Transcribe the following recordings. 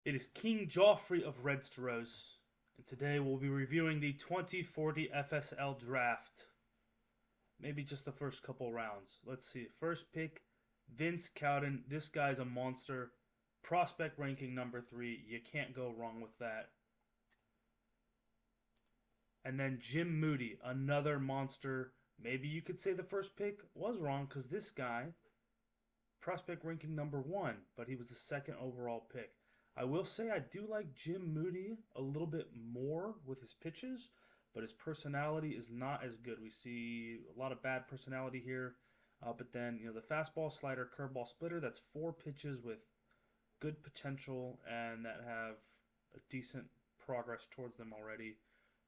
It is King Joffrey of Redsteros, and today we'll be reviewing the 2040 FSL draft. Maybe just the first couple rounds. Let's see. First pick, Vince Cowden. This guy's a monster. Prospect ranking number 3. You can't go wrong with that. And then Jim Moody, another monster. Maybe you could say the first pick was wrong because this guy, prospect ranking number 1, but he was the second overall pick. I will say I do like Jim Moody a little bit more with his pitches, but his personality is not as good. We see a lot of bad personality here, but then the fastball, slider, curveball, splitter. That's 4 pitches with good potential and that have a decent progress towards them already.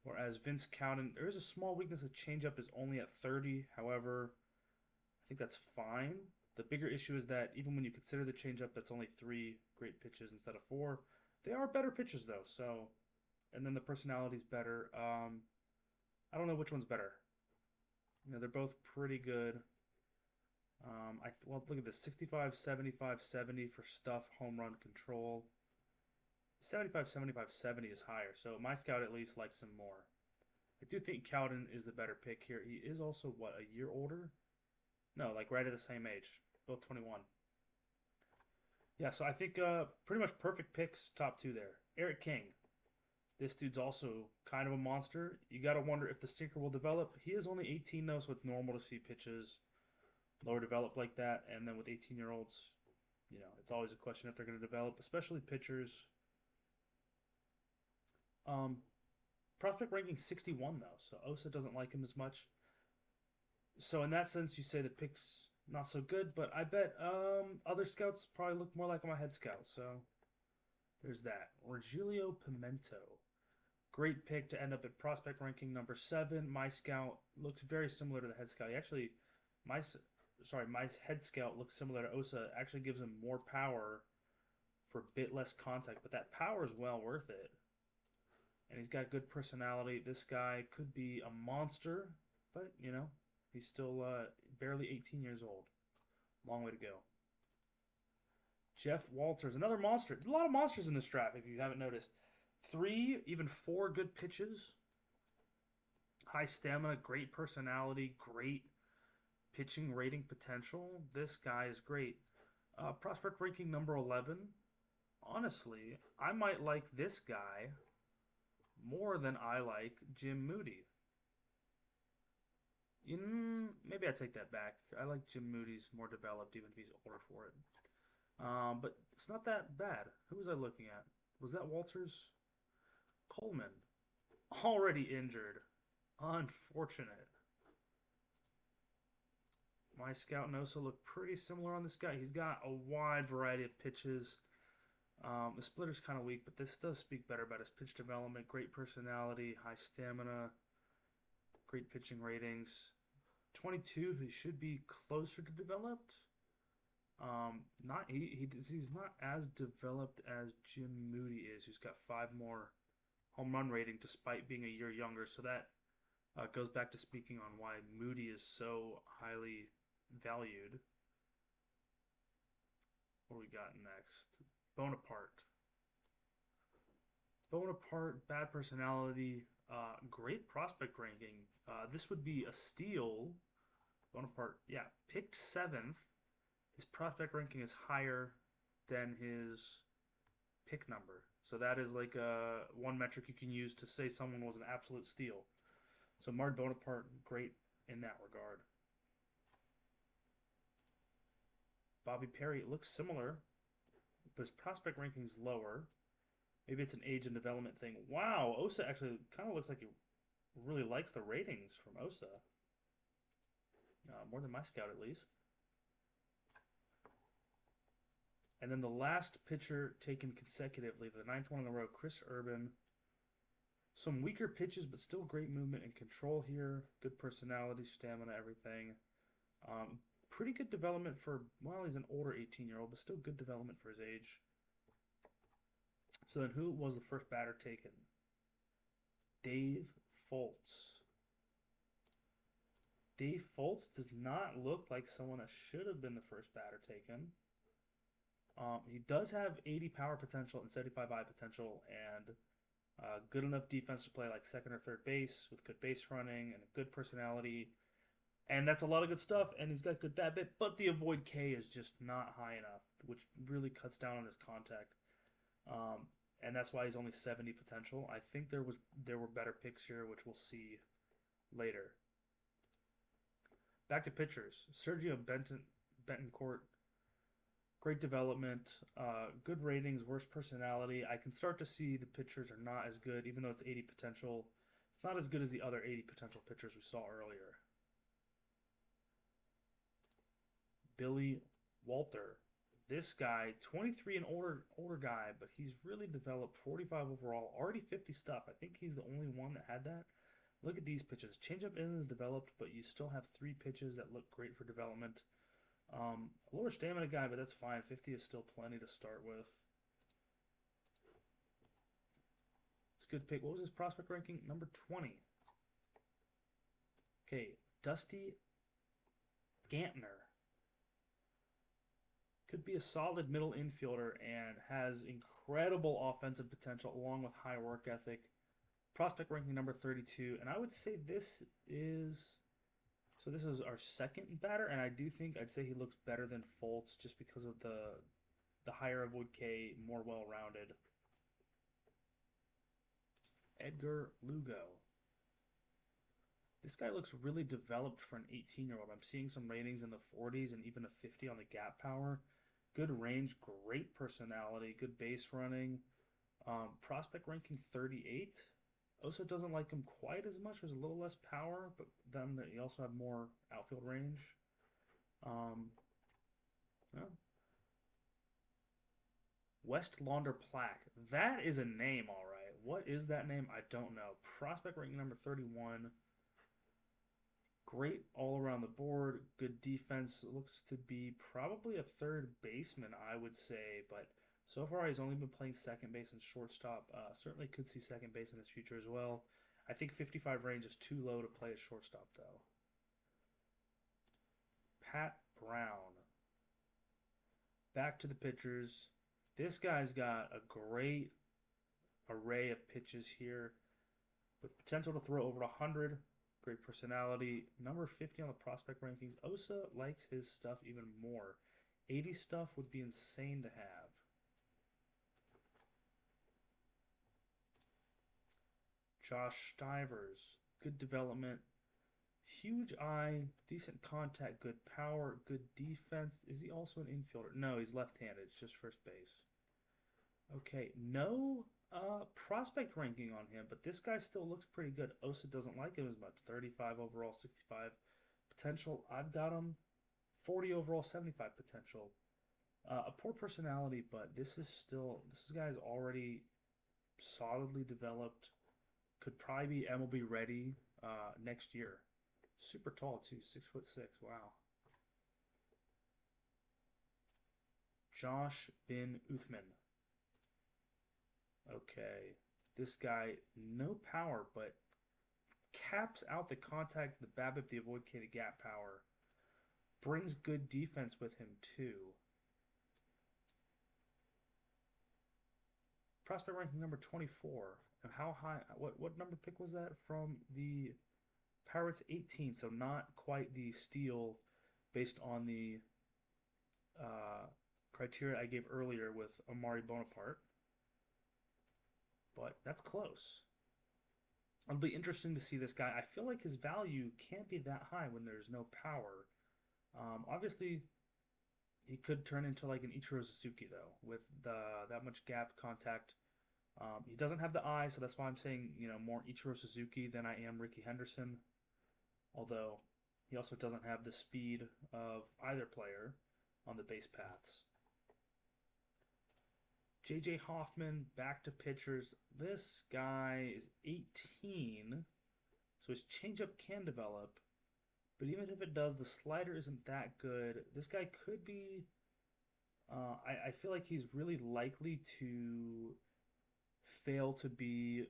Whereas Vince Cowden, there is a small weakness. The changeup is only at 30. However, I think that's fine. The bigger issue is that even when you consider the changeup, that's only 3 great pitches instead of 4. They are better pitches though. So, and then the personality's better. I don't know which one's better. They're both pretty good. Well, look at this: 65, 75, 70 for stuff, home run control. 75, 75, 70 is higher. So my scout at least likes him more. I do think Cowden is the better pick here. He is also what, a year older? No, like right at the same age, both 21. Yeah, so I think pretty much perfect picks, top 2 there. Eric King. This dude's also kind of a monster. You got to wonder if the sinker will develop. He is only 18 though, so it's normal to see pitches lower developed like that. And then with 18-year-olds, it's always a question if they're going to develop, especially pitchers. Prospect ranking 61 though, so Osa doesn't like him as much. So in that sense, you say the pick's not so good, but I bet other scouts probably look more like my head scout. So there's that. Rogelio Pimento, great pick to end up at prospect ranking number 7. My scout looks very similar to the head scout. He actually, my head scout looks similar to Osa. Actually gives him more power for a bit less contact, but that power is well worth it. And he's got good personality. This guy could be a monster, but he's still barely 18 years old. Long way to go. Jeff Walters, another monster. There's a lot of monsters in this draft, if you haven't noticed. 3, even 4 good pitches. High stamina, great personality, great pitching rating potential. This guy is great. Prospect ranking number 11. Honestly, I might like this guy more than I like Jim Moody. Maybe I take that back. I like Jim Moody's more developed, even if he's older for it. But it's not that bad. Who was I looking at? Was that Walters? Coleman. Already injured. Unfortunate. My scout and Osa look pretty similar on this guy. He's got a wide variety of pitches. The splitter's kind of weak, but this does speak better about his pitch development. Great personality, high stamina, great pitching ratings. 22, he should be closer to developed. He's not as developed as Jim Moody is, who's got 5 more home run rating despite being a year younger. So that goes back to speaking on why Moody is so highly valued. What do we got next? Bonaparte. Bonaparte, bad personality, great prospect ranking. This would be a steal. Bonaparte, yeah, picked 7th. His prospect ranking is higher than his pick number. So that is like one metric you can use to say someone was an absolute steal. So Mard Bonaparte, great in that regard. Bobby Perry looks similar, but his prospect ranking is lower. Maybe it's an age and development thing. Wow, Osa actually kind of looks like he really likes the ratings from Osa. More than my scout, at least. And then the last pitcher taken consecutively, the 9th one in a row, Chris Urban. Some weaker pitches, but still great movement and control here. Good personality, stamina, everything. Pretty good development for, well, he's an older 18-year-old, but still good development for his age. So then who was the first batter taken? Dave Fultz. Dave Fultz does not look like someone that should have been the first batter taken. He does have 80 power potential and 75 eye potential, and good enough defense to play like second or third base with good base running and a good personality. And that's a lot of good stuff, and he's got good BABIP, but the avoid K is just not high enough, which really cuts down on his contact. Um, and that's why he's only 70 potential. I think there were better picks here, which we'll see later. Back to pitchers. Sergio Bentoncourt, great development, good ratings, worse personality. I can start to see the pitchers are not as good, even though it's 80 potential. It's not as good as the other 80 potential pitchers we saw earlier. Billy Walter. This guy, 23 and older guy, but he's really developed 45 overall, already 50 stuff. I think he's the only one that had that. Look at these pitches. Changeup isn't as developed, but you still have 3 pitches that look great for development. A lower stamina guy, but that's fine. 50 is still plenty to start with. It's a good pick. What was his prospect ranking? Number 20. Okay, Dusty Gantner. Could be a solid middle infielder and has incredible offensive potential along with high work ethic. Prospect ranking number 32, and I would say this is our second batter, and I do think I'd say he looks better than Fultz just because of the higher avoid K, more well-rounded. Edgar Lugo. This guy looks really developed for an 18-year-old. I'm seeing some ratings in the 40s and even a 50 on the gap power. Good range, great personality, good base running. Prospect ranking 38. Osa doesn't like him quite as much. There's a little less power, but then you also have more outfield range. Yeah. West Launder Plaque. That is a name, all right. What is that name? I don't know. Prospect ranking number 31. Great all around the board. Good defense. Looks to be probably a third baseman, I would say. But so far, he's only been playing second base and shortstop. Certainly could see second base in his future as well. I think 55 range is too low to play as shortstop, though. Pat Brown. Back to the pitchers. This guy's got a great array of pitches here with potential to throw over 100. Great personality. Number 50 on the prospect rankings. Osa likes his stuff even more. 80 stuff would be insane to have. Josh Stivers. Good development. Huge eye. Decent contact. Good power. Good defense. Is he also an infielder? No, he's left-handed. It's just first base. Okay, no prospect ranking on him, but this guy still looks pretty good. Osa doesn't like him as much. 35 overall, 65 potential. I've got him 40 overall, 75 potential. A poor personality, but this guy's already solidly developed. Could probably be MLB ready next year. Super tall too, 6'6". Wow. Josh Bin Uthman. Okay, this guy, no power, but caps out the contact, the BABIP, the avoid K, the gap power. Brings good defense with him, too. Prospect ranking number 24. And how high, what number pick was that from the Pirates? 18, so not quite the steal based on the criteria I gave earlier with Amari Bonaparte. But that's close. It'll be interesting to see this guy. I feel like his value can't be that high when there's no power. Obviously, he could turn into like an Ichiro Suzuki, though, with that much gap contact. He doesn't have the eye, so that's why I'm saying, more Ichiro Suzuki than I am Ricky Henderson. Although, he also doesn't have the speed of either player on the base paths. J.J. Hoffman, back to pitchers. This guy is 18, so his changeup can develop. But even if it does, the slider isn't that good. This guy could be... I feel like he's really likely to fail to be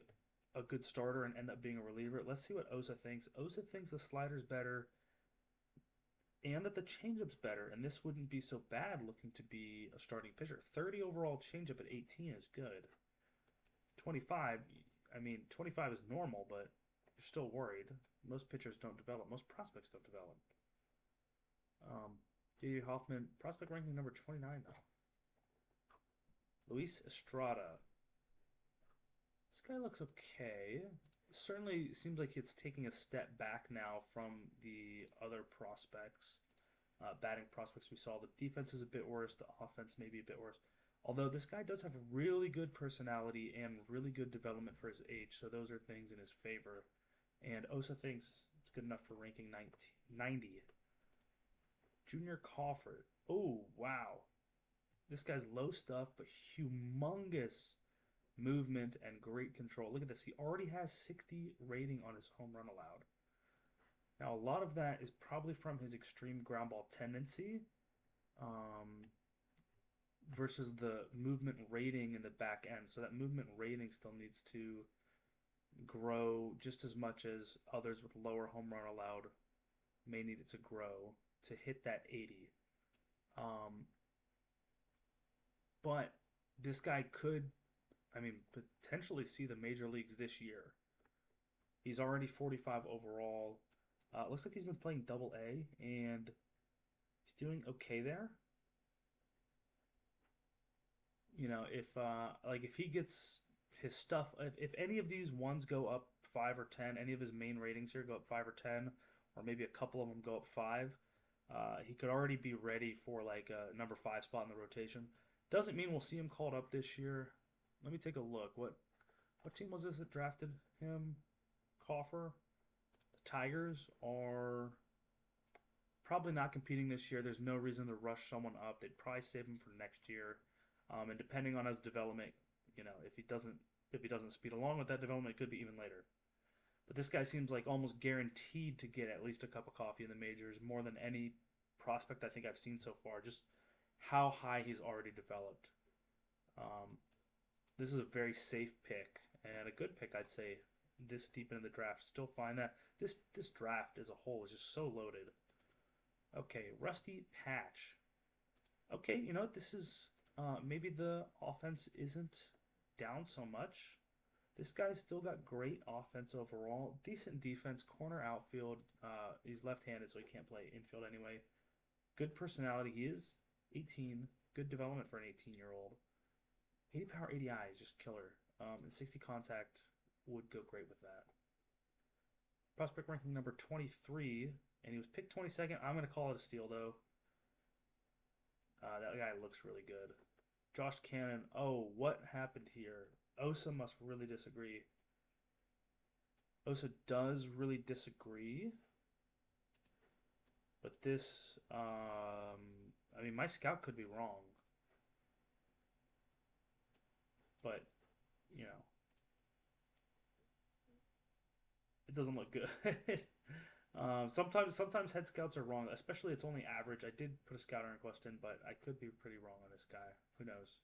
a good starter and end up being a reliever. Let's see what Osa thinks. Osa thinks the slider's better. and that the changeup's better, and this wouldn't be so bad looking to be a starting pitcher. 30 overall changeup at 18 is good. 25, I mean, 25 is normal, but you're still worried. Most pitchers don't develop. Most prospects don't develop. J.D. Hoffman, prospect ranking number 29, though. Luis Estrada. This guy looks okay. Certainly seems like it's taking a step back now from the other prospects, batting prospects we saw. The defense is a bit worse. The offense may be a bit worse. Although this guy does have really good personality and really good development for his age, so those are things in his favor. And Osa thinks it's good enough for ranking 90. Junior Crawford. Oh, wow. This guy's low stuff, but humongous movement and great control. Look at this. He already has 60 rating on his home run allowed. Now, a lot of that is probably from his extreme ground ball tendency versus the movement rating in the back end. So that movement rating still needs to grow just as much as others with lower home run allowed may need it to grow to hit that 80. But this guy could, I mean, potentially see the major leagues this year. He's already 45 overall. Looks like he's been playing Double A, and he's doing okay there. You know, if he gets his stuff, if any of these ones go up 5 or 10, any of his main ratings here go up 5 or 10, or maybe a couple of them go up 5, he could already be ready for like a number 5 spot in the rotation. Doesn't mean we'll see him called up this year. Let me take a look. What team was this that drafted him? Coffer? The Tigers are probably not competing this year. There's no reason to rush someone up. They'd probably save him for next year. And depending on his development, you know, if he doesn't speed along with that development, it could be even later. But this guy seems like almost guaranteed to get at least a cup of coffee in the majors, more than any prospect I think I've seen so far. Just how high he's already developed. This is a very safe pick and a good pick, I'd say, this deep into the draft. Still find that this draft as a whole is just so loaded. Okay, Rusty Patch. Okay, you know what? This is maybe the offense isn't down so much. This guy's still got great offense overall, decent defense, corner outfield. He's left-handed, so he can't play infield anyway. Good personality. He is 18. Good development for an 18-year-old. 80 power, 80 eye is just killer. And 60 contact would go great with that. Prospect ranking number 23, and he was picked 22nd. I'm going to call it a steal, though. That guy looks really good. Josh Cannon. Oh, what happened here? Osa must really disagree. Osa does really disagree. But this, I mean, my scout could be wrong. But, you know, it doesn't look good. Sometimes head scouts are wrong, especially it's only average. I did put a scouting request in, but I could be pretty wrong on this guy. Who knows?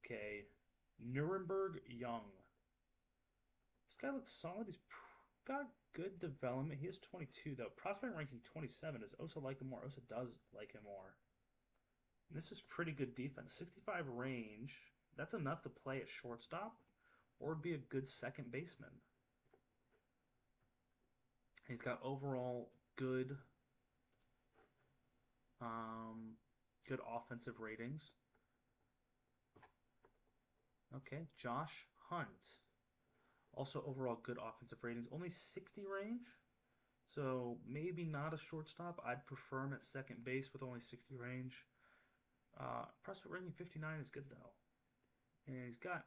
Okay, Nuremberg Young. This guy looks solid. He's got good development. He is 22 though. Prospect ranking 27. Does Osa like him more? Osa does like him more. And this is pretty good defense. 65 range. That's enough to play at shortstop or be a good second baseman. He's got overall good good offensive ratings. Okay, Josh Hunt. Also overall good offensive ratings. Only 60 range. So maybe not a shortstop. I'd prefer him at second base with only 60 range. Prospect rating 59 is good though. And he's got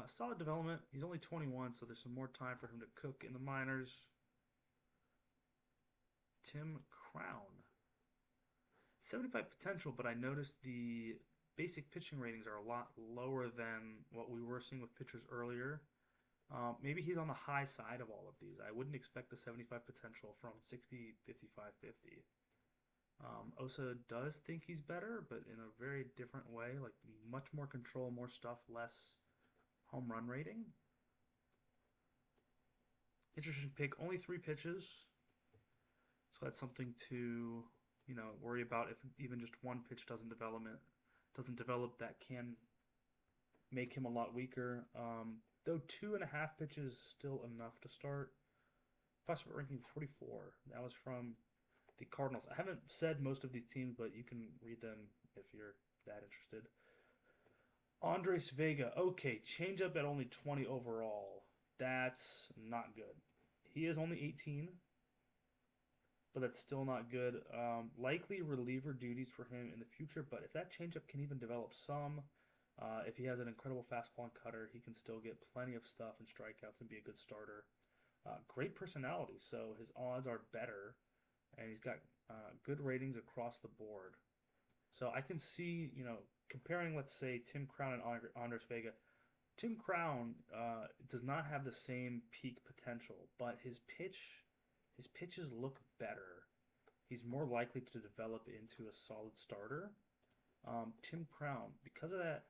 solid development. He's only 21, so there's some more time for him to cook in the minors. Tim Crown. 75 potential, but I noticed the basic pitching ratings are a lot lower than what we were seeing with pitchers earlier. Maybe he's on the high side of all of these. I wouldn't expect the 75 potential from 60, 55, 50. Osa does think he's better, but in a very different way. Like much more control, more stuff, less home run rating. Interesting pick. Only 3 pitches, so that's something to worry about if even just one pitch doesn't develop. That can make him a lot weaker. Though 2.5 pitches is still enough to start. Prospect ranking 44. That was from the Cardinals. I haven't said most of these teams, but you can read them if you're that interested. Andres Vega. Okay, changeup at only 20 overall. That's not good. He is only 18, but that's still not good. Likely reliever duties for him in the future, but if that changeup can even develop some, if he has an incredible fastball and cutter, he can still get plenty of stuff and strikeouts and be a good starter. Great personality, so his odds are better, and he's got good ratings across the board. So I can see, comparing, let's say, Tim Crown and Andres Vega. Tim Crown does not have the same peak potential, but his pitches look better. He's more likely to develop into a solid starter. Tim Crown, because of that,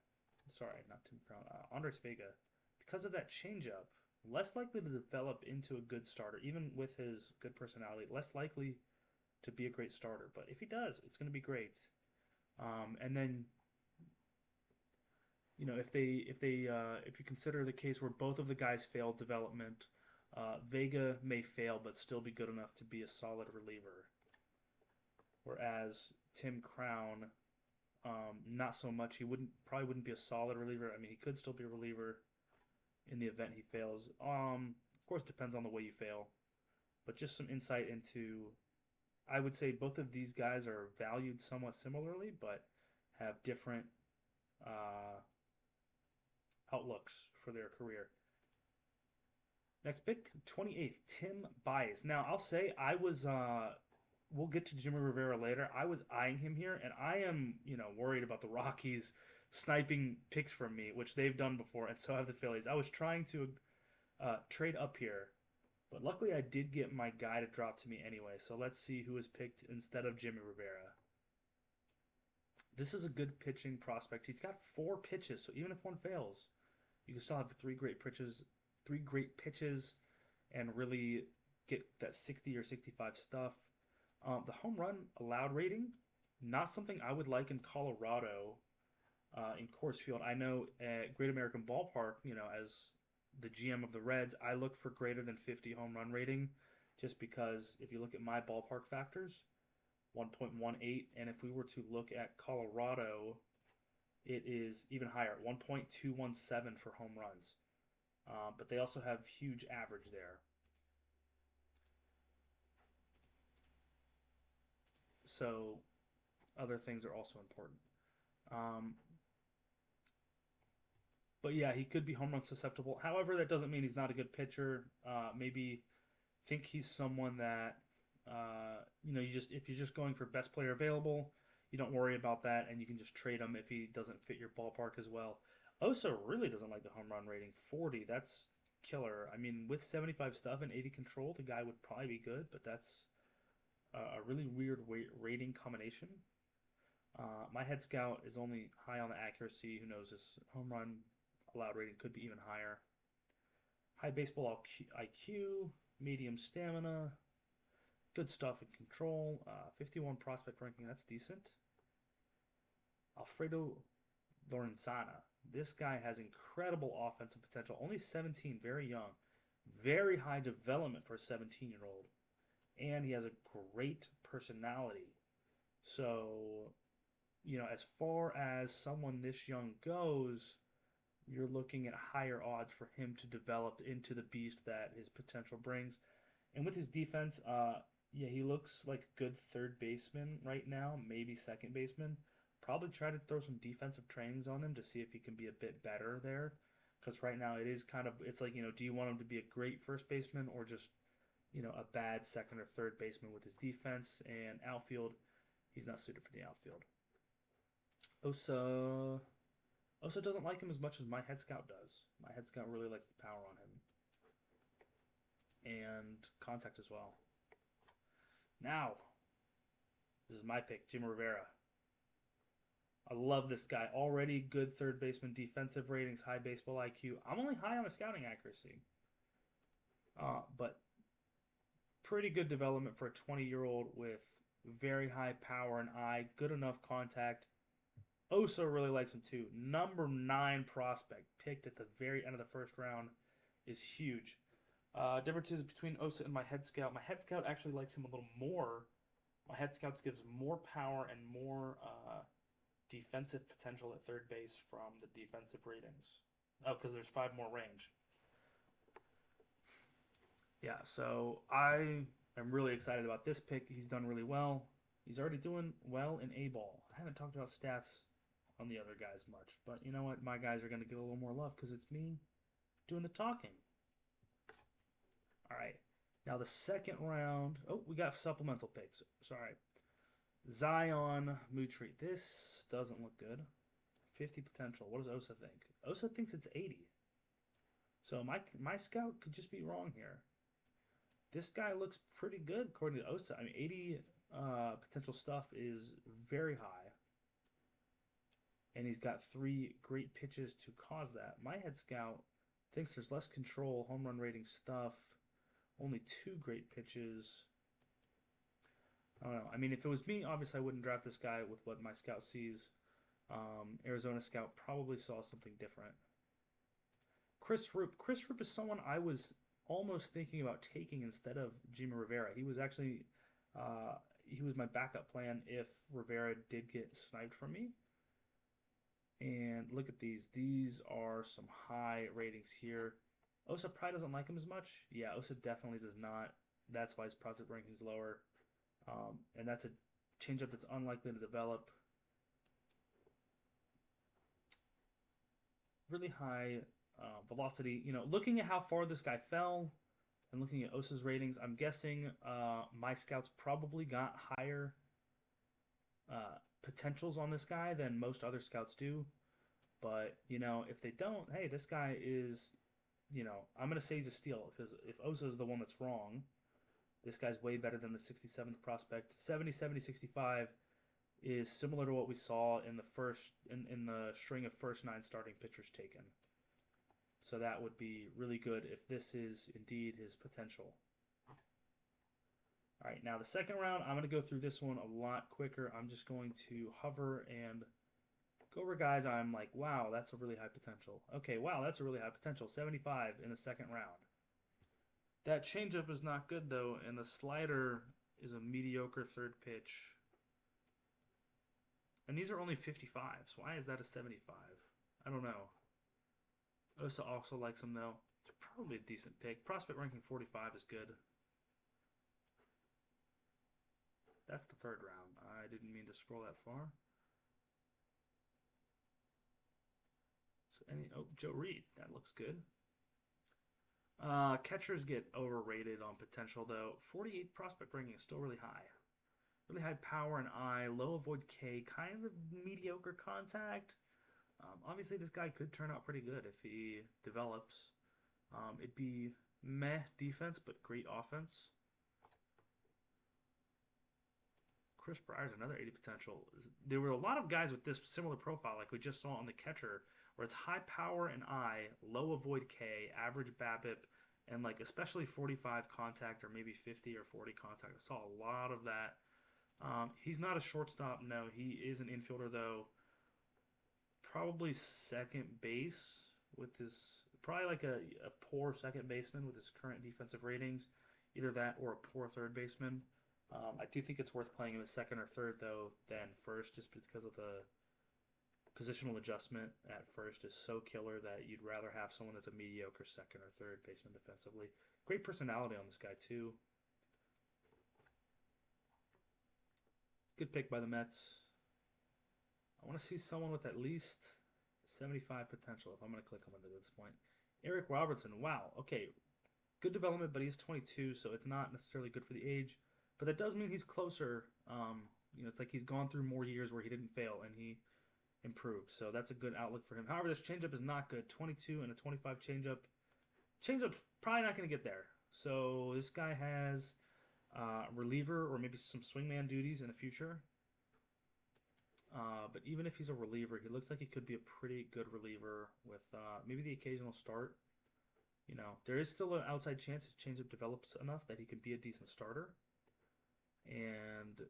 sorry, not Tim Crown, Andres Vega, because of that changeup, less likely to develop into a good starter, even with his good personality, less likely to be a great starter. But if he does, it's going to be great. And then if you consider the case where both of the guys failed development, Vega may fail but still be good enough to be a solid reliever. Whereas Tim Crown, not so much. He probably wouldn't be a solid reliever. I mean, he could still be a reliever in the event he fails. Of course, depends on the way you fail. But just some insight into, I would say both of these guys are valued somewhat similarly, but have different outlooks for their career. Next pick, 28th, Tim Bias. Now, I'll say we'll get to Jimmy Rivera later. I was eyeing him here, and I am, worried about the Rockies sniping picks from me, which they've done before, and so have the Phillies. I was trying to trade up here, but luckily I did get my guy to drop to me anyway, so let's see who was picked instead of Jimmy Rivera. This is a good pitching prospect. He's got 4 pitches, so even if one fails, you can still have 3 great pitches, and really get that 60 or 65 stuff. The home run allowed rating, not something I would like in Colorado, in Coors Field. I know at Great American Ballpark, as the GM of the Reds, I look for greater than 50 home run rating, just because if you look at my ballpark factors, 1.18, and if we were to look at Colorado, it is even higher, 1.217 for home runs. But they also have huge average there. So other things are also important. Um, but yeah, he could be home run susceptible. However, that doesn't mean he's not a good pitcher. Maybe think he's someone that if you're just going for best player available, you don't worry about that, and you can just trade him if he doesn't fit your ballpark as well. Osa really doesn't like the home run rating. 40, that's killer. I mean, with 75 stuff and 80 control, the guy would probably be good, but that's a really weird rating combination. My head scout is only high on the accuracy. Who knows? His home run allowed rating could be even higher. High baseball IQ, medium stamina, good stuff in control. 51 prospect ranking, that's decent. Alfredo Lorenzana. This guy has incredible offensive potential. Only 17, very young. Very high development for a 17-year-old. And he has a great personality. So, as far as someone this young goes, you're looking at higher odds for him to develop into the beast that his potential brings. And with his defense, yeah, he looks like a good third baseman right now, maybe second baseman. Probably try to throw some defensive trainings on him to see if he can be a bit better there. Because right now it's like, do you want him to be a great first baseman or just, a bad second or third baseman with his defense and outfield? He's not suited for the outfield. Osa doesn't like him as much as my head scout does. My head scout really likes the power on him and contact as well. Now, this is my pick, Jim Rivera. I love this guy. Already good third baseman, defensive ratings, high baseball IQ. I'm only high on the scouting accuracy. But pretty good development for a 20-year-old with very high power and eye, good enough contact. Osa really likes him too. Number 9 prospect, picked at the very end of the first round, is huge. Differences between Osa and my head scout. My head scout actually likes him a little more. My head scouts gives more power and more defensive potential at third base from the defensive ratings. Oh, because there's 5 more range. Yeah, so I am really excited about this pick. He's done really well. He's already doing well in A ball. I haven't talked about stats on the other guys much, but you know what? My guys are going to get a little more love because it's me doing the talking. All right. Now the second round. Oh, we got supplemental picks. Sorry. Zion Mutri. This doesn't look good. 50 potential. What does Osa think? Osa thinks it's 80. So my scout could just be wrong here. This guy looks pretty good according to Osa. I mean, 80 potential stuff is very high. And he's got 3 great pitches to cause that. My head scout thinks there's less control, home run rating stuff, only 2 great pitches. I don't know. I mean, if it was me, obviously I wouldn't draft this guy with what my scout sees. Arizona scout probably saw something different. Chris Roop. Chris Roop is someone I was almost thinking about taking instead of Jimmy Rivera. He was actually he was my backup plan if Rivera did get sniped from me. And look at these. These are some high ratings here. Osa probably doesn't like him as much. Yeah, Osa definitely does not. That's why his prospect ranking is lower. And that's a changeup that's unlikely to develop. Really high velocity. You know, looking at how far this guy fell and looking at Osa's ratings, I'm guessing my scouts probably got higher potentials on this guy than most other scouts do. But, you know, if they don't, hey, this guy is, you know, I'm going to say he's a steal because if Osa is the one that's wrong, this guy's way better than the 67th prospect. 70, 70, 65 is similar to what we saw in the in the string of first 9 starting pitchers taken. So that would be really good if this is indeed his potential. All right, now the second round, I'm going to go through this one a lot quicker. I'm just going to hover and go over guys I'm like, wow, that's a really high potential. Okay, wow, that's a really high potential. 75 in the second round. That changeup is not good, though, and the slider is a mediocre third pitch. And these are only 55s. Why is that a 75? I don't know. Osa also likes him, though. It's probably a decent pick. Prospect ranking 45 is good. That's the third round. I didn't mean to scroll that far. So Joe Reed. That looks good. Catchers get overrated on potential, though. 48 prospect ranking is still really high. Really high power and eye, low avoid K, kind of mediocre contact. Obviously, this guy could turn out pretty good if he develops. It'd be meh defense, but great offense. Chris Bryer's another 80 potential. There were a lot of guys with this similar profile, like we just saw on the catcher, where it's high power and eye, low avoid K, average BABIP, and like especially 45 contact or maybe 50 or 40 contact. I saw a lot of that. He's not a shortstop, no. He is an infielder, though. Probably second base with his probably like a poor second baseman with his current defensive ratings. Either that or a poor third baseman. I do think it's worth playing him as second or third, though, than first, just because of the positional adjustment at first is so killer that you'd rather have someone that's a mediocre second or third baseman defensively. Great personality on this guy, too. Good pick by the Mets. I want to see someone with at least 75 potential if I'm going to click him at this point. Eric Robertson. Wow. Okay. Good development, but he's 22, so it's not necessarily good for the age. But that does mean he's closer. You know, it's like he's gone through more years where he didn't fail and he improved. So that's a good outlook for him. However, this changeup is not good. 22 and a 25 changeup. Changeup's probably not going to get there. So this guy has reliever or maybe some swingman duties in the future. But even if he's a reliever, he looks like he could be a pretty good reliever with maybe the occasional start. You know, there is still an outside chance his changeup develops enough that he can be a decent starter. And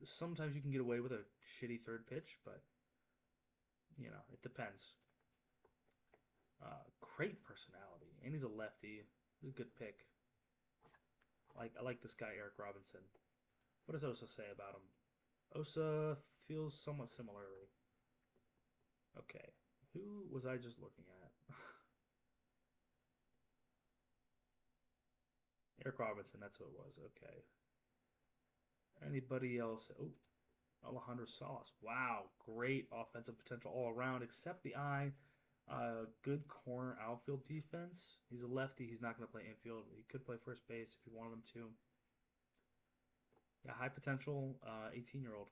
sometimes you can get away with a shitty third pitch, but you know, it depends. Great personality, and he's a lefty. He's a good pick. I like this guy, Eric Robinson. What does Osa say about him? Osa feels somewhat similarly. Okay, who was I just looking at? Eric Robinson, that's who it was. Okay. Anybody else? Oh, Alejandro Salas. Wow, great offensive potential all around, except the eye. Good corner outfield defense. He's a lefty. He's not going to play infield. He could play first base if you wanted him to. Yeah, high potential 18-year-old.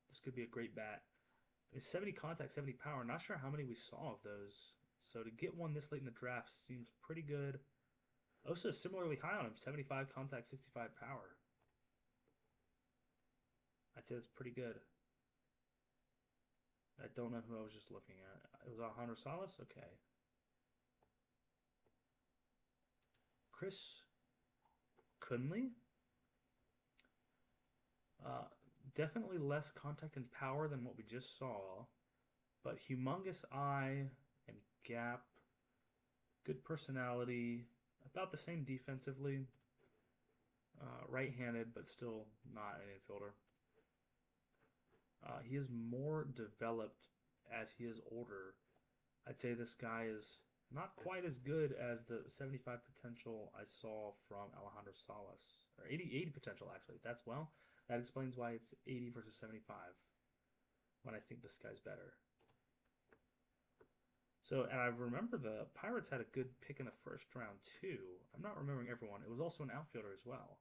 This could be a great bat. It's 70 contact, 70 power. Not sure how many we saw of those. So to get one this late in the draft seems pretty good. Osa is similarly high on him. 75 contact, 65 power. I'd say that's pretty good. I don't know who I was just looking at. It was Alejandro Salas? Okay. Chris Kunley? Uh, Definitely less contact and power than what we just saw, but humongous eye and gap, good personality, about the same defensively, right-handed, but still not an infielder. He is more developed as he is older. I'd say this guy is not quite as good as the 75 potential I saw from Alejandro Salas. Or 80 potential, actually. That explains why it's 80 versus 75 when I think this guy's better. So, and I remember the Pirates had a good pick in the first round, too. I'm not remembering everyone. It was also an outfielder as well.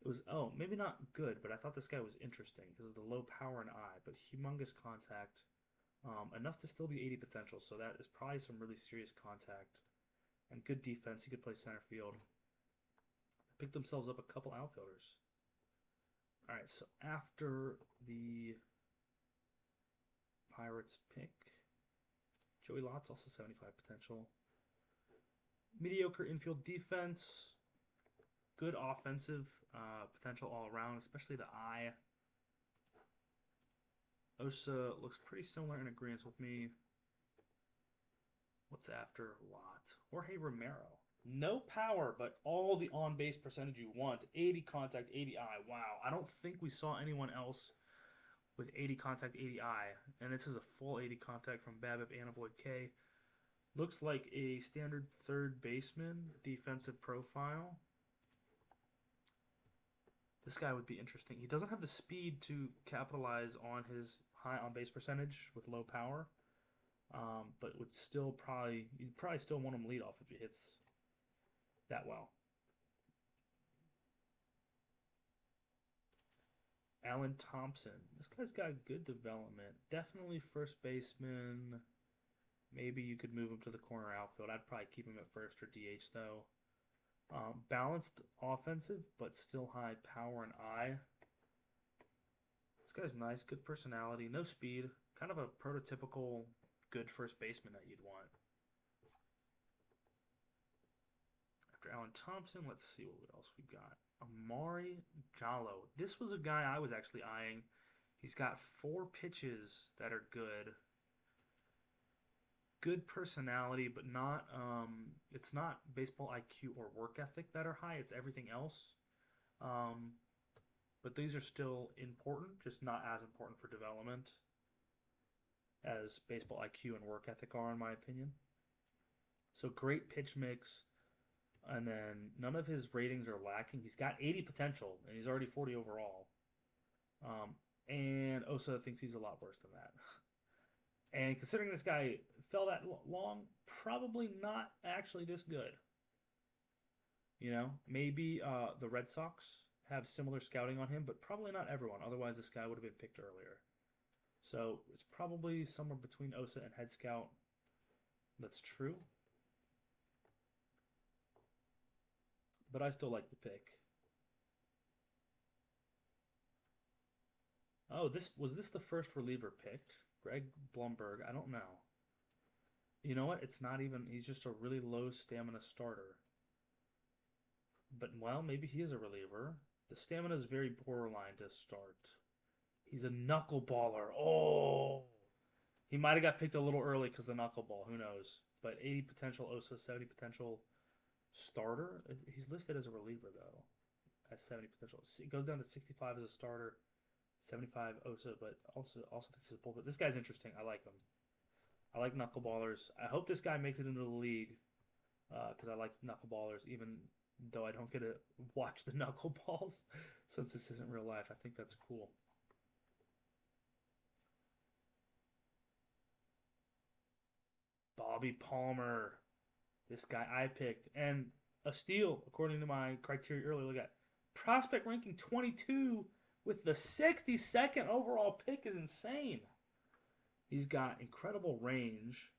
It was, oh, maybe not good, but I thought this guy was interesting because of the low power and eye, but humongous contact. Enough to still be 80 potential, so that is probably some really serious contact. And good defense. He could play center field. Picked themselves up a couple outfielders. All right, so after the Pirates pick, Joey Lott's also 75 potential. Mediocre infield defense. Good offensive potential all around, especially the eye. Osa looks pretty similar in agreement with me. What's after Lott? Jorge Romero. No power, but all the on-base percentage you want. 80 contact, 80 eye. Wow. I don't think we saw anyone else with 80 contact, 80 eye. And this is a full 80 contact from BABIP Anavoid K. Looks like a standard third baseman defensive profile. This guy would be interesting. He doesn't have the speed to capitalize on his high on-base percentage with low power, but would still you'd probably still want him lead off if he hits that well. Alan Thompson. This guy's got good development. Definitely first baseman. Maybe you could move him to the corner outfield. I'd probably keep him at first or DH though. Balanced offensive, but still high power and eye. This guy's nice, good personality, no speed. Kind of a prototypical good first baseman that you'd want. After Alan Thompson, let's see what else we got. Amari Jallo. This was a guy I was actually eyeing. He's got 4 pitches that are good. Good personality, but not it's not baseball IQ or work ethic that are high. It's everything else. But these are still important, just not as important for development as baseball IQ and work ethic are, in my opinion. So great pitch mix, and then none of his ratings are lacking. He's got 80 potential, and he's already 40 overall. And Osa thinks he's a lot worse than that. And considering this guy fell that long, probably not actually this good. You know, maybe the Red Sox have similar scouting on him, but probably not everyone. Otherwise, this guy would have been picked earlier. So it's probably somewhere between Osa and Head Scout. That's true. But I still like the pick. Oh, was this the first reliever picked? Greg Blumberg. I don't know. You know what? It's not even. He's just a really low stamina starter. But, well, maybe he is a reliever. The stamina is very borderline to start. He's a knuckleballer. Oh! He might have got picked a little early because the knuckleball. Who knows? But 80 potential Osa, 70 potential starter. He's listed as a reliever, though. At 70 potential. It goes down to 65 as a starter, 75 Osa, but also this is bullshit. This guy's interesting. I like him. I like knuckleballers. I hope this guy makes it into the league because I like knuckleballers, even though I don't get to watch the knuckleballs since this isn't real life. I think that's cool. Bobby Palmer, this guy I picked, and a steal according to my criteria earlier. Look at prospect ranking 22 with the 62nd overall pick is insane. He's got incredible range.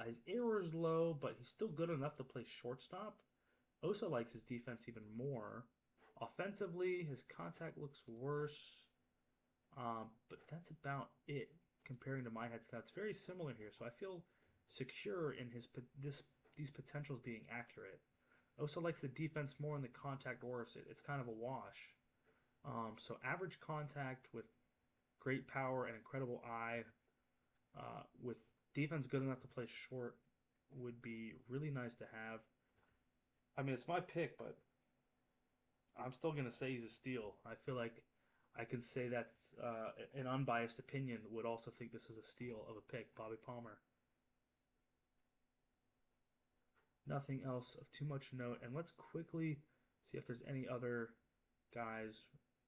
His error is low, but he's still good enough to play shortstop. Osa likes his defense even more. Offensively, his contact looks worse, but that's about it comparing to my head scout. It's very similar here, so I feel secure in these potentials being accurate. Osa likes the defense more and the contact worse. It's kind of a wash. So average contact with great power and incredible eye, with defense good enough to play short, would be really nice to have. I mean, it's my pick, but I'm still gonna say he's a steal. I feel like I can say that an unbiased opinion would also think this is a steal of a pick, Bobby Palmer. Nothing else of too much note, and let's quickly see if there's any other guys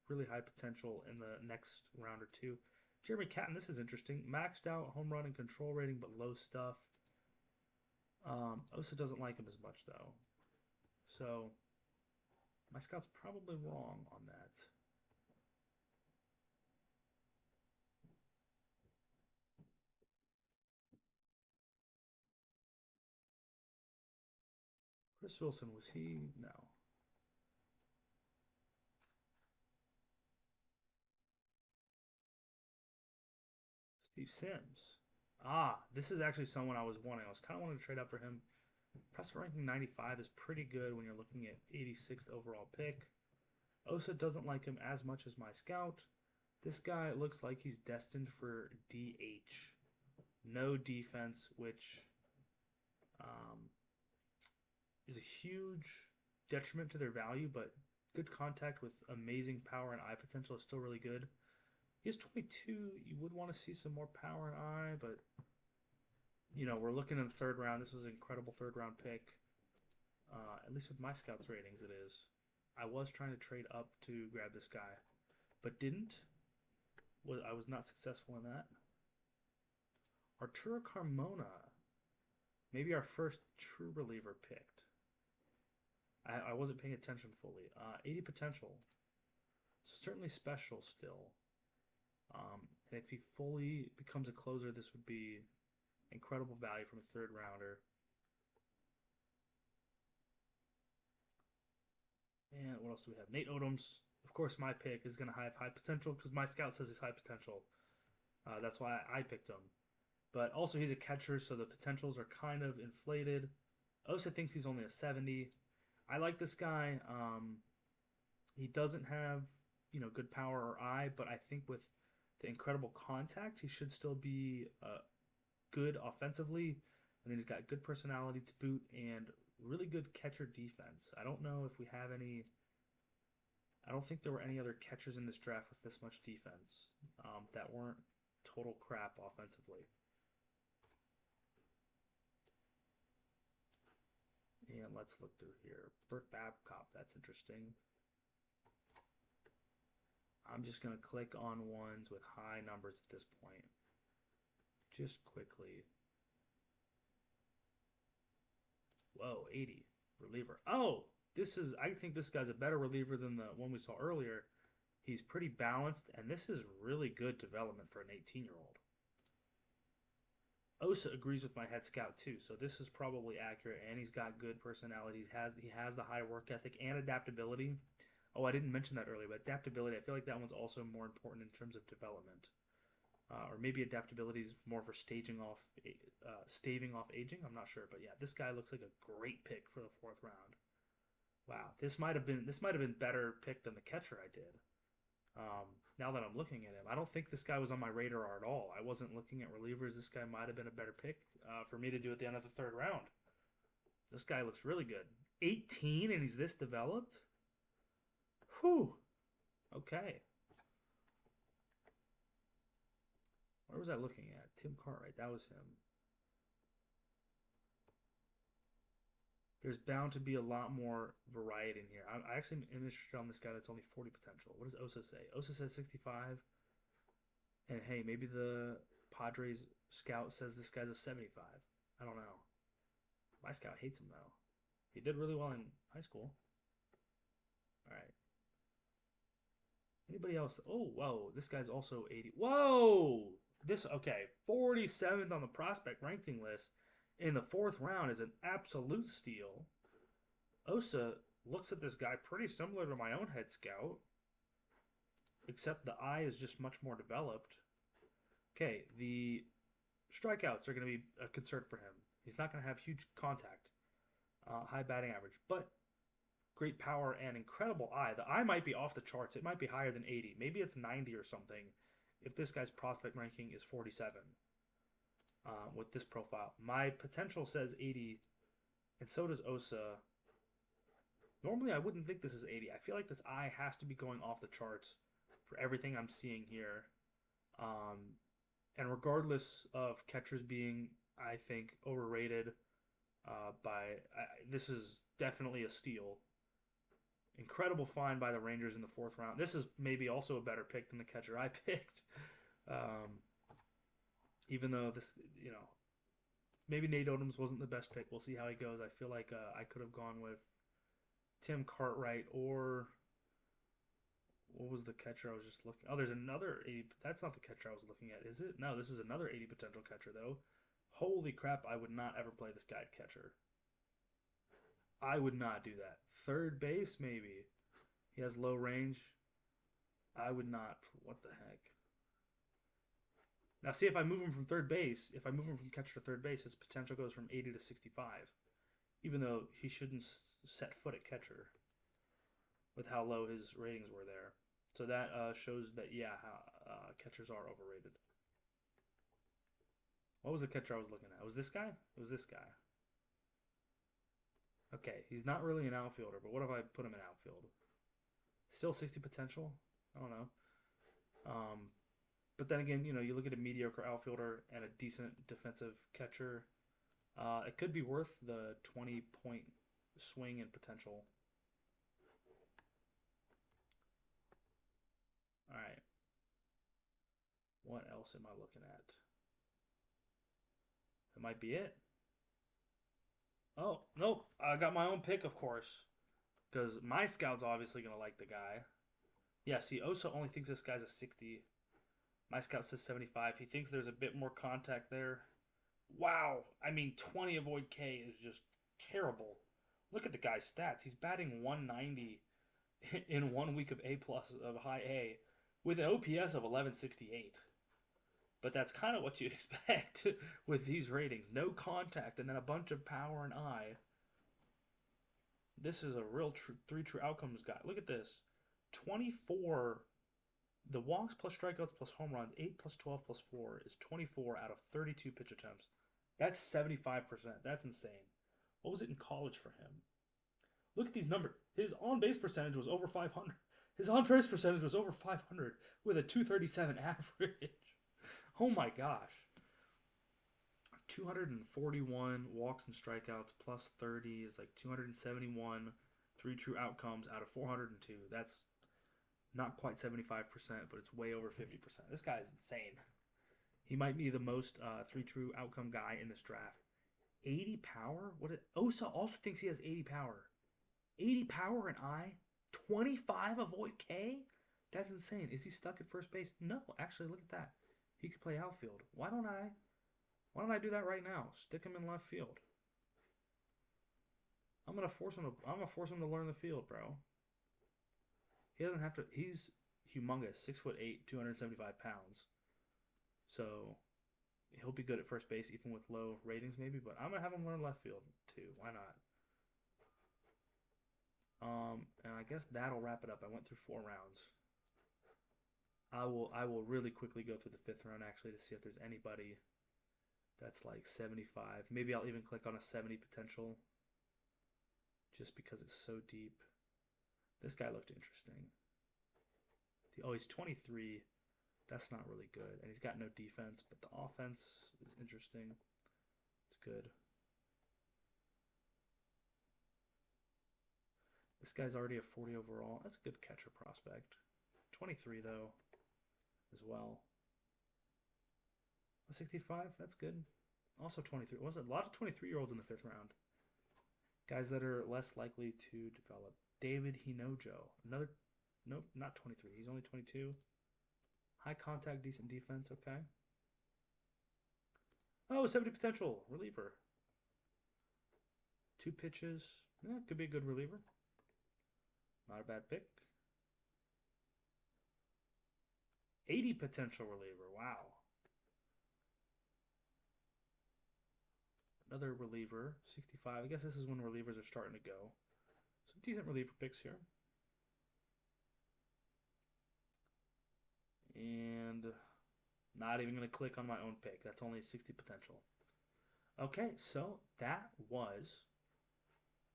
really high potential in the next round or two. Jeremy Catton, this is interesting. Maxed out home run and control rating, but low stuff. Osa doesn't like him as much though, so my scout's probably wrong on that. Chris Wilson, was he? No. Steve Sims. Ah, this is actually someone I was wanting. I was kind of wanting to trade up for him. Prospect ranking 95 is pretty good when you're looking at 86th overall pick. Osa doesn't like him as much as my scout. This guy looks like he's destined for DH. No defense, which um, is a huge detriment to their value, but good contact with amazing power and eye potential is still really good. He's 22. You would want to see some more power and eye, but we're looking in the third round. This was an incredible third round pick. At least with my scouts ratings, it is. I was trying to trade up to grab this guy, but didn't. I was not successful in that. Arturo Carmona, maybe our first true reliever picked. I wasn't paying attention fully. 80 potential, so certainly special still. And if he fully becomes a closer, this would be incredible value from a third rounder. And what else do we have? Nate Odoms. Of course, my pick is going to have high potential because my scout says he's high potential. That's why I picked him. But also, he's a catcher, so the potentials are kind of inflated. Osa thinks he's only a 70. I like this guy. He doesn't have good power or eye, but I think with the incredible contact, he should still be good offensively. And then he's got good personality to boot and really good catcher defense. I don't know if we have any. I don't think there were any other catchers in this draft with this much defense that weren't total crap offensively. And let's look through here. Burt Babcock, that's interesting. I'm just going to click on ones with high numbers at this point. Just quickly. Whoa, 80. Reliever. Oh, I think this guy's a better reliever than the one we saw earlier. He's pretty balanced, and this is really good development for an 18-year-old. Osa agrees with my head scout too, so this is probably accurate, and he's got good personality. He has the high work ethic and adaptability. Oh, I didn't mention that earlier, but adaptability, I feel like that one's also more important in terms of development. Or maybe adaptability is more for staving off aging. I'm not sure, but yeah, this guy looks like a great pick for the fourth round. Wow, this might have been better pick than the catcher I did. Um, Now that I'm looking at him, I don't think this guy was on my radar at all. I wasn't looking at relievers. This guy might have been a better pick for me to do at the end of the third round. This guy looks really good. 18 and he's this developed? Whew. Okay. Where was I looking at? Tim Cartwright. That was him. There's bound to be a lot more variety in here. I actually am interested on this guy that's only 40 potential. What does Osa say? Osa says 65. And hey, maybe the Padres scout says this guy's a 75. I don't know. My scout hates him though. He did really well in high school. All right. Anybody else? Oh, whoa. This guy's also 80. Whoa! Okay. 47th on the prospect ranking list in the fourth round is an absolute steal. Osa looks at this guy pretty similar to my own head scout, except the eye is just much more developed. Okay, the strikeouts are going to be a concern for him. He's not going to have huge contact, high batting average, but great power and incredible eye. The eye might be off the charts. It might be higher than 80. Maybe it's 90 or something if this guy's prospect ranking is 47 with this profile. My potential says 80, and so does Osa. Normally, I wouldn't think this is 80. I feel like this eye has to be going off the charts for everything I'm seeing here. And regardless of catchers being, I think, overrated this is definitely a steal. Incredible find by the Rangers in the fourth round. This is maybe also a better pick than the catcher I picked. Even though maybe Nate Odoms wasn't the best pick. We'll see how he goes. I feel like I could have gone with Tim Cartwright or what was the catcher I was just looking? Oh, there's another 80. That's not the catcher I was looking at, is it? No, this is another 80 potential catcher though. Holy crap! I would not ever play this guy at catcher. I would not do that. Third base, maybe. He has low range. I would not. What the heck? Now, see, if I move him from third base, if I move him from catcher to third base, his potential goes from 80 to 65. Even though he shouldn't set foot at catcher with how low his ratings were there. So that shows that, yeah, catchers are overrated. What was the catcher I was looking at? Was this guy? It was this guy. Okay, he's not really an outfielder, but what if I put him in outfield? Still 60 potential? I don't know. But then again, you look at a mediocre outfielder and a decent defensive catcher. It could be worth the 20-point swing in potential. All right. What else am I looking at? That might be it. Oh, nope. I got my own pick, of course. Because my scout's obviously going to like the guy. Yeah, see, Osa only thinks this guy's a 60. My scout says 75. He thinks there's a bit more contact there. Wow. I mean, 20 avoid K is just terrible. Look at the guy's stats. He's batting 190 in 1 week of A plus of high A with an OPS of 1168. But that's kind of what you'd expect with these ratings. No contact and then a bunch of power and eye. This is a real three true outcomes guy. Look at this. 24. The walks plus strikeouts plus home runs, 8 plus 12 plus 4 is 24 out of 32 pitch attempts. That's 75%. That's insane. What was it in college for him? Look at these numbers. His on-base percentage was over 500. His on-base percentage was over 500 with a 237 average. Oh my gosh. 241 walks and strikeouts plus 30 is like 271 three true outcomes out of 402. That's not quite 75%, but it's way over 50%. This guy is insane. He might be the most three true outcome guy in this draft. 80 power? Osa also thinks he has 80 power. 80 power and I? 25 avoid K? That's insane. Is he stuck at first base? No, actually, look at that. He could play outfield. Why don't I do that right now? Stick him in left field. I'm gonna force him to learn the field, bro. He doesn't have to. He's humongous, 6'8", 275 pounds. So he'll be good at first base even with low ratings maybe, but I'm gonna have him learn left field too. Why not? And I guess that'll wrap it up. I went through 4 rounds. I will really quickly go through the fifth round actually to see if there's anybody that's like 75. Maybe I'll even click on a 70 potential just because it's so deep. This guy looked interesting. Oh, he's 23. That's not really good. And he's got no defense, but the offense is interesting. It's good. This guy's already a 40 overall. That's a good catcher prospect. 23, though, as well. 65, that's good. Also 23. Was it a lot of 23-year-olds in the fifth round? Guys that are less likely to develop. David Hinojo. Another, nope, not 23. He's only 22. High contact, decent defense. Okay. Oh, 70 potential. Reliever. 2 pitches. Yeah, could be a good reliever. Not a bad pick. 80 potential reliever. Wow. Another reliever. 65. I guess this is when relievers are starting to go. Some decent reliever picks here. And not even going to click on my own pick. That's only 60 potential. Okay, so that was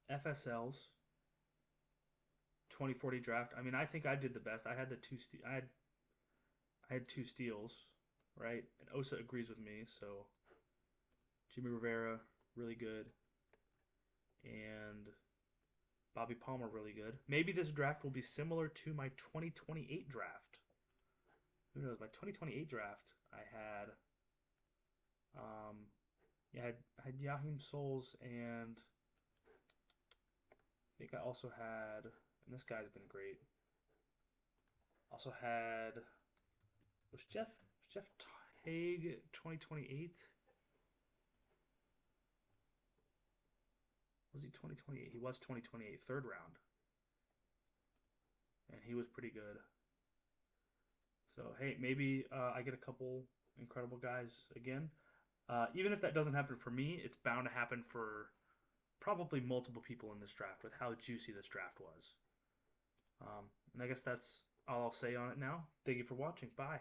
FSL's 2040 draft. I mean, I think I did the best. I had the I had 2 steals, right? And Osa agrees with me. So Jimmy Rivera, really good, and Bobby Palmer, really good. Maybe this draft will be similar to my 2028 draft. Who knows? My 2028 draft, um, I had Yahim Souls, and I think I also had, and this guy's been great. Also had was Jeff Haig 2028? Was he 2028? He was 2028, third round, and he was pretty good. So hey, maybe I get a couple incredible guys again. Even if that doesn't happen for me, it's bound to happen for probably multiple people in this draft with how juicy this draft was. And I guess that's all I'll say on it now. Thank you for watching. Bye.